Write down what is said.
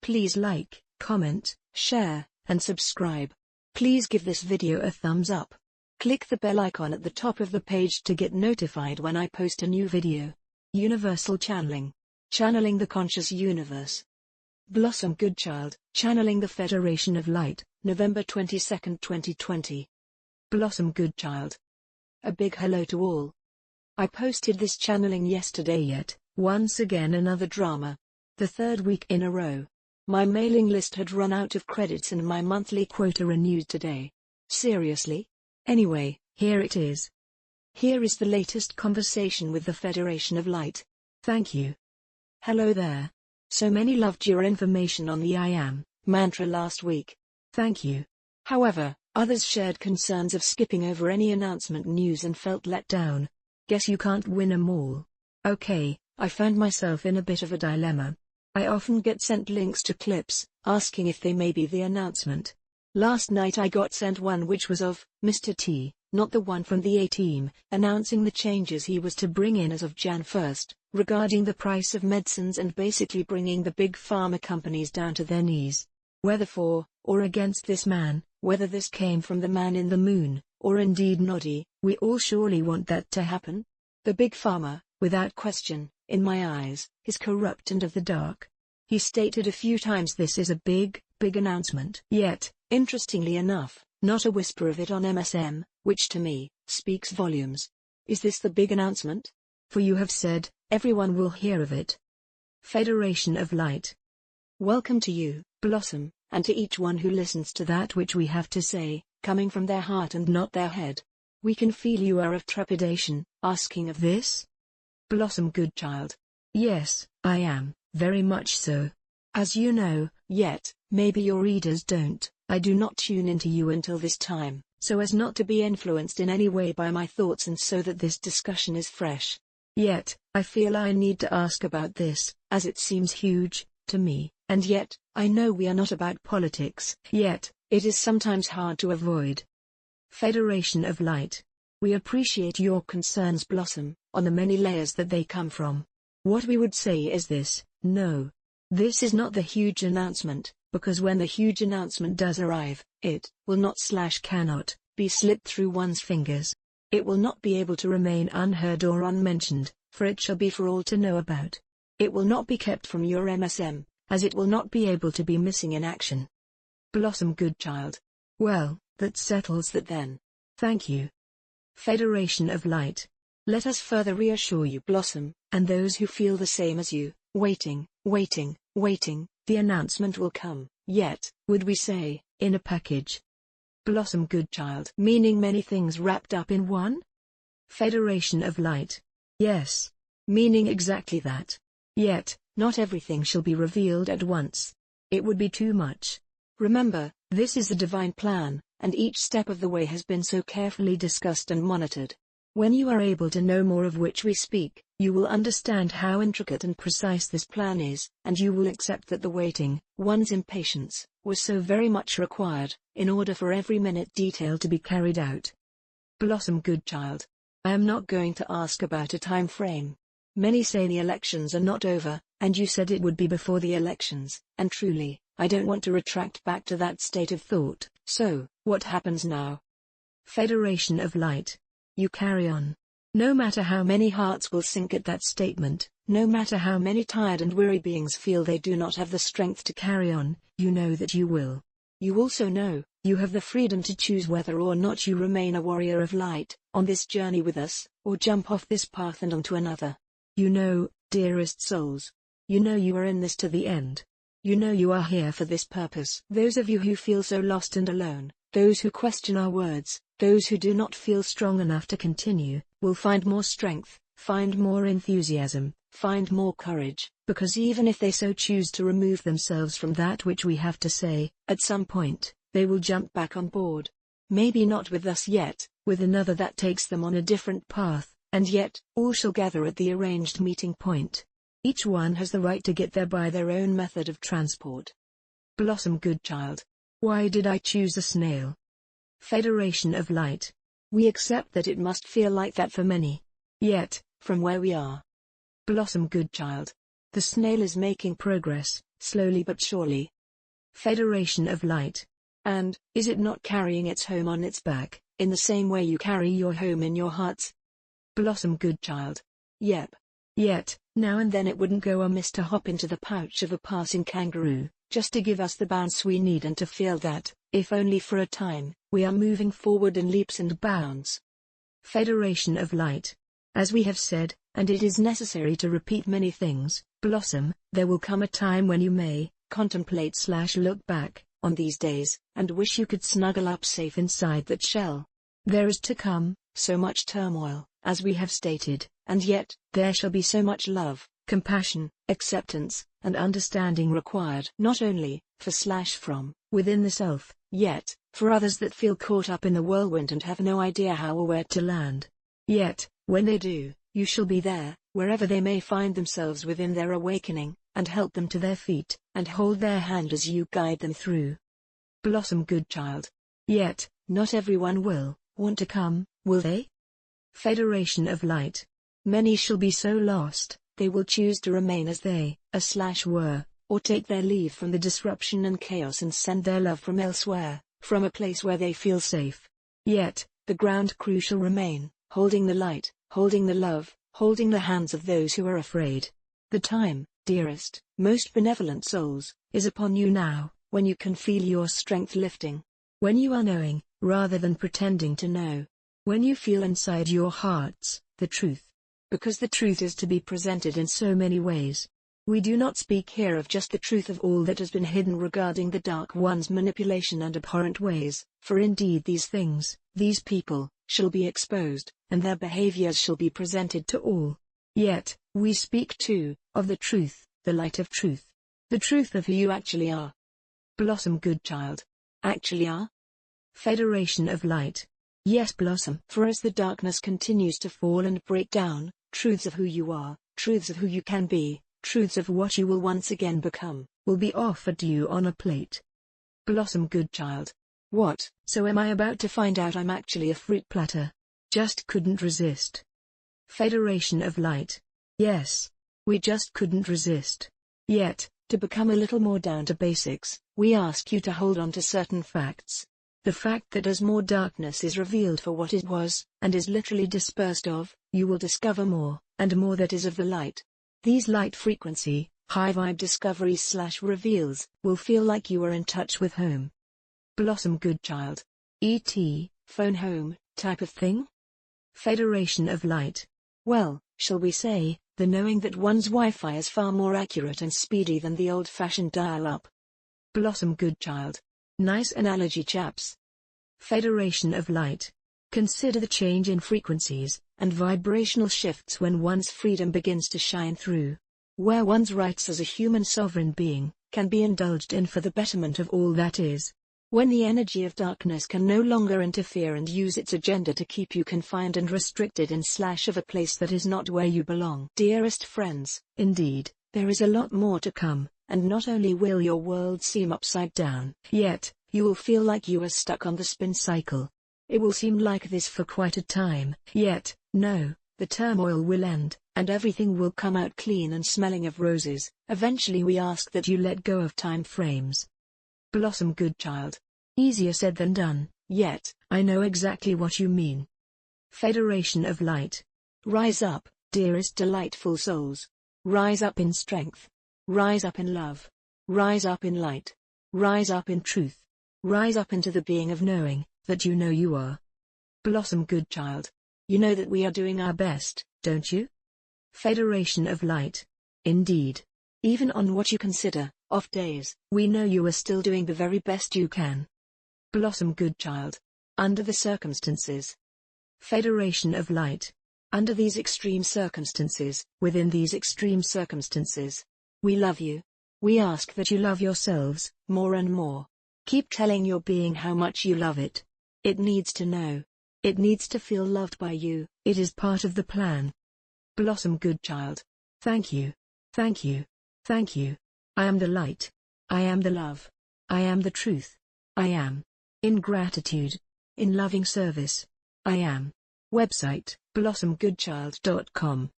Please like, comment, share, and subscribe. Please give this video a thumbs up. Click the bell icon at the top of the page to get notified when I post a new video. Universal Channeling. Channeling the Conscious Universe. Blossom Goodchild, Channeling the Federation of Light, November 22, 2020. Blossom Goodchild. A big hello to all. I posted this channeling yesterday, yet once again another drama. The third week in a row. My mailing list had run out of credits and my monthly quota renewed today. Seriously? Anyway, here it is. Here is the latest conversation with the Federation of Light. Thank you. Hello there. So many loved your information on the I Am mantra last week. Thank you. However, others shared concerns of skipping over any announcement news and felt let down. Guess you can't win 'em all. Okay, I found myself in a bit of a dilemma. I often get sent links to clips, asking if they may be the announcement. Last night I got sent one which was of Mr. T, not the one from the A-Team, announcing the changes he was to bring in as of Jan 1st, regarding the price of medicines and basically bringing the big pharma companies down to their knees. Whether for or against this man, whether this came from the man in the moon, or indeed Noddy, we all surely want that to happen. The big pharma, without question, in my eyes, is corrupt and of the dark. He stated a few times this is a big announcement. Yet, interestingly enough, not a whisper of it on MSM, which to me, speaks volumes. Is this the big announcement? For you have said, everyone will hear of it. Federation of Light. Welcome to you, Blossom, and to each one who listens to that which we have to say, coming from their heart and not their head. We can feel you are of trepidation, asking of this? Blossom Goodchild. Yes, I am, very much so. As you know, yet, maybe your readers don't, I do not tune into you until this time, so as not to be influenced in any way by my thoughts and so that this discussion is fresh. Yet, I feel I need to ask about this, as it seems huge, to me, and yet, I know we are not about politics, yet, it is sometimes hard to avoid. Federation of Light. We appreciate your concerns, Blossom, on the many layers that they come from. What we would say is this: no. This is not the huge announcement, because when the huge announcement does arrive, it will not / cannot be slipped through one's fingers. It will not be able to remain unheard or unmentioned, for it shall be for all to know about. It will not be kept from your MSM, as it will not be able to be missing in action. Blossom Goodchild. Well, that settles that then. Thank you. Federation of Light. Let us further reassure you, Blossom, and those who feel the same as you, waiting, the announcement will come, yet, would we say, in a package. Blossom Goodchild. Meaning many things wrapped up in one? Federation of Light. Yes. Meaning exactly that. Yet, not everything shall be revealed at once. It would be too much. Remember, this is the divine plan, and each step of the way has been so carefully discussed and monitored. When you are able to know more of which we speak, you will understand how intricate and precise this plan is, and you will accept that the waiting, one's impatience, was so very much required, in order for every minute detail to be carried out. Blossom Goodchild. I am not going to ask about a time frame. Many say the elections are not over, and you said it would be before the elections, and truly, I don't want to retract back to that state of thought, so, what happens now? Federation of Light. You carry on. No matter how many hearts will sink at that statement, no matter how many tired and weary beings feel they do not have the strength to carry on, you know that you will. You also know, you have the freedom to choose whether or not you remain a warrior of light, on this journey with us, or jump off this path and onto another. You know, dearest souls. You know you are in this to the end. You know you are here for this purpose. Those of you who feel so lost and alone, those who question our words, those who do not feel strong enough to continue, will find more strength, find more enthusiasm, find more courage, because even if they so choose to remove themselves from that which we have to say, at some point, they will jump back on board. Maybe not with us yet, with another that takes them on a different path, and yet, all shall gather at the arranged meeting point. Each one has the right to get there by their own method of transport. Blossom Goodchild. Why did I choose a snail? Federation of Light. We accept that it must feel like that for many. Yet, from where we are. Blossom Goodchild. The snail is making progress, slowly but surely. Federation of Light. And, is it not carrying its home on its back, in the same way you carry your home in your hearts? Blossom Goodchild. Yep. Yet, now and then it wouldn't go amiss to hop into the pouch of a passing kangaroo, just to give us the bounce we need and to feel that, if only for a time, we are moving forward in leaps and bounds. Federation of Light. As we have said, and it is necessary to repeat many things, Blossom, there will come a time when you may contemplate/look back on these days, and wish you could snuggle up safe inside that shell. There is to come so much turmoil, as we have stated, and yet, there shall be so much love, compassion, acceptance, and understanding required not only from within the self, yet, for others that feel caught up in the whirlwind and have no idea how or where to land. Yet, when they do, you shall be there, wherever they may find themselves within their awakening, and help them to their feet, and hold their hand as you guide them through. Blossom Goodchild. Yet, not everyone will want to come, will they? Federation of Light. Many shall be so lost, they will choose to remain as they were, or take their leave from the disruption and chaos and send their love from elsewhere, from a place where they feel safe. Yet, the ground crew shall remain, holding the light, holding the love, holding the hands of those who are afraid. The time, dearest, most benevolent souls, is upon you now, when you can feel your strength lifting. When you are knowing, rather than pretending to know. When you feel inside your hearts, the truth. Because the truth is to be presented in so many ways. We do not speak here of just the truth of all that has been hidden regarding the Dark One's manipulation and abhorrent ways, for indeed these things, these people, shall be exposed, and their behaviors shall be presented to all. Yet, we speak too, of the truth, the light of truth. The truth of who you actually are. Blossom Goodchild. Actually are? Federation of Light. Yes, Blossom. For as the darkness continues to fall and break down, truths of who you are, truths of who you can be, truths of what you will once again become, will be offered to you on a plate. Blossom Goodchild. What? So am I about to find out I'm actually a fruit platter? Just couldn't resist. Federation of Light. Yes. We just couldn't resist. Yet, to become a little more down to basics, we ask you to hold on to certain facts. The fact that as more darkness is revealed for what it was, and is literally dispersed of, you will discover more, and more that is of the light. These light frequency, high vibe discoveries/reveals, will feel like you are in touch with home. Blossom Goodchild. E.T., phone home, type of thing? Federation of Light. Well, shall we say, the knowing that one's Wi-Fi is far more accurate and speedy than the old-fashioned dial-up. Blossom Goodchild. Nice analogy, chaps. Federation of Light. Consider the change in frequencies, and vibrational shifts when one's freedom begins to shine through. Where one's rights as a human sovereign being, can be indulged in for the betterment of all that is. When the energy of darkness can no longer interfere and use its agenda to keep you confined and restricted in / of a place that is not where you belong. Dearest friends, indeed, there is a lot more to come. And not only will your world seem upside down, yet, you will feel like you are stuck on the spin cycle. It will seem like this for quite a time, yet, no, the turmoil will end, and everything will come out clean and smelling of roses. Eventually we ask that you let go of time frames. Blossom Goodchild. Easier said than done, yet, I know exactly what you mean. Federation of Light. Rise up, dearest delightful souls. Rise up in strength. Rise up in love. Rise up in light. Rise up in truth. Rise up into the being of knowing, that you know you are. Blossom Goodchild. You know that we are doing our best, don't you? Federation of Light. Indeed. Even on what you consider off days, we know you are still doing the very best you can. Blossom Goodchild. Under the circumstances. Federation of Light. Under these extreme circumstances, within these extreme circumstances. We love you. We ask that you love yourselves, more and more. Keep telling your being how much you love it. It needs to know. It needs to feel loved by you. It is part of the plan. Blossom Goodchild. Thank you. Thank you. Thank you. I am the light. I am the love. I am the truth. I am. In gratitude. In loving service. I am. Website, blossomgoodchild.com.